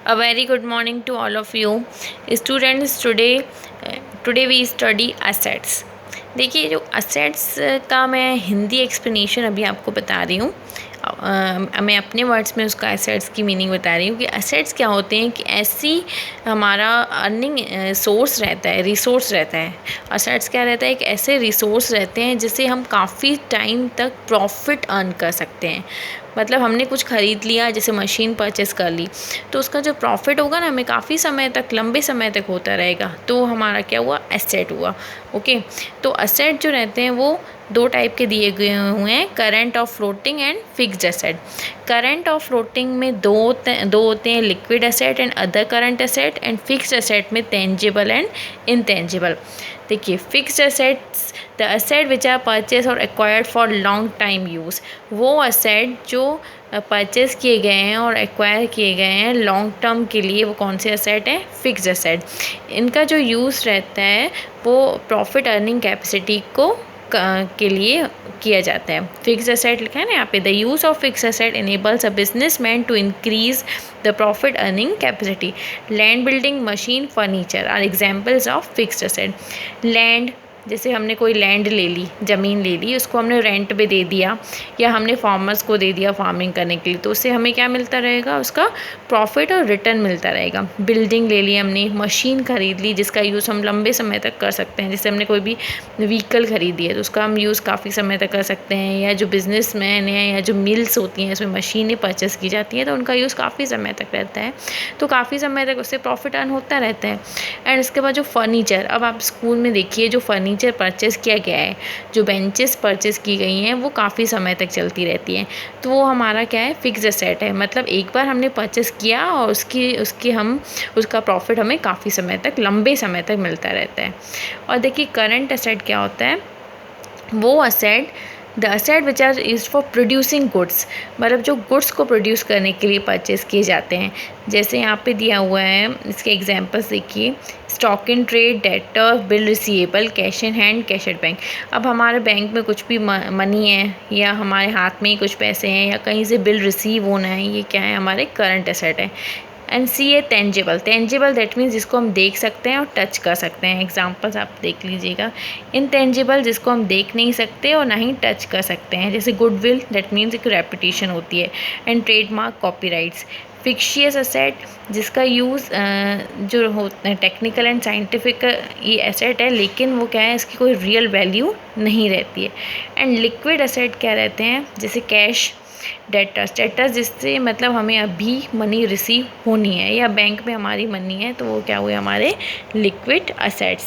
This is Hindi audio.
A very good morning to all of you students. Today we study assets. देखिए, जो assets का मैं हिंदी एक्सप्लेनेशन अभी आपको बता रही हूँ। मैं अपने वर्ड्स में उसका assets की मीनिंग बता रही हूँ कि assets क्या होते हैं कि ऐसी हमारा अर्निंग सोर्स रहता है, रिसोर्स रहता है। assets क्या रहता है, एक ऐसे रिसोर्स रहते हैं जिससे हम काफ़ी टाइम तक प्रॉफिट अर्न कर सकते हैं। मतलब हमने कुछ ख़रीद लिया, जैसे मशीन परचेस कर ली, तो उसका जो प्रॉफिट होगा ना, हमें काफ़ी समय तक, लंबे समय तक होता रहेगा। तो हमारा क्या हुआ, एसेट हुआ। ओके, तो एसेट जो रहते हैं वो दो टाइप के दिए गए हुए हैं, current of floating and fixed asset. Current of floating में दो होते हैं, liquid asset and other current asset, and fixed asset में टेंजिबल एंड इनटेंजिबल। देखिए, fixed assets the asset which are purchase और acquired for long time use. वो एसेट जो परचेज़ किए गए हैं और एक्वायर किए गए हैं लॉन्ग टर्म के लिए, वो कौन से एसेट हैं, फिक्स्ड एसेट। इनका जो यूज़ रहता है वो प्रॉफिट अर्निंग कैपेसिटी को के लिए किया जाता है। फिक्स्ड एसेट लिखा है ना यहाँ पे, the use of fixed asset enables a businessman to increase the profit earning capacity. Land, building, machine, furniture are examples of fixed asset. Land, जैसे हमने कोई लैंड ले ली, ज़मीन ले ली, उसको हमने रेंट पे दे दिया या हमने फार्मर्स को दे दिया फार्मिंग करने के लिए, तो उससे हमें क्या मिलता रहेगा, उसका प्रॉफिट और रिटर्न मिलता रहेगा। बिल्डिंग ले ली हमने, मशीन खरीद ली जिसका यूज़ हम लंबे समय तक कर सकते हैं, जैसे हमने कोई भी व्हीकल खरीदी है तो उसका हम यूज़ काफ़ी समय तक कर सकते हैं। या जो बिजनेसमैन हैं या जो मिल्स होती हैं, इसमें मशीनें परचेस की जाती हैं, तो उनका यूज़ काफ़ी समय तक रहता है, तो काफ़ी समय तक उससे प्रॉफिट अर्न होता रहता है। एंड उसके बाद जो फर्नीचर, अब आप स्कूल में देखिए, जो फर्नीचर परचेस किया गया है, जो बेंचेस परचेस की गई हैं, वो काफ़ी समय तक चलती रहती हैं, तो वो हमारा क्या है, फिक्स्ड एसेट है। मतलब एक बार हमने परचेस किया और उसका प्रॉफिट हमें काफ़ी समय तक, लंबे समय तक मिलता रहता है। और देखिए, करंट एसेट क्या होता है, वो asset, the asset which are used for producing goods, मतलब जो गुड्स को प्रोड्यूस करने के लिए परचेस किए जाते हैं। जैसे यहाँ पे दिया हुआ है, इसके एग्जांपल्स देखिए, stock in trade, debtor, bill receivable, cash in hand, cash at bank. अब हमारे बैंक में कुछ भी मनी है या हमारे हाथ में ही कुछ पैसे हैं या कहीं से बिल रिसीव होना है, ये क्या है, हमारे करंट एसेट है। And C a tangible, tangible that means जिसको हम देख सकते हैं और टच कर सकते हैं। एग्जांपल्स आप देख लीजिएगा। इनटेंजिबल, जिसको हम देख नहीं सकते और ना ही टच कर सकते हैं, जैसे गुडविल, दैट मीन्स एक रेपुटेशन होती है। And trademark, copyrights. Fictitious asset, जिसका यूज़ जो होता है टेक्निकल एंड साइंटिफिक ये एसेट है, लेकिन वो क्या है, इसकी कोई रियल वैल्यू नहीं रहती है। एंड लिक्विड एसेट क्या रहते हैं, जैसे कैश, डेटर्स जिससे मतलब हमें अभी मनी रिसीव होनी है या बैंक में हमारी मनी है, तो वो क्या हुए, हमारे लिक्विड एसेट्स।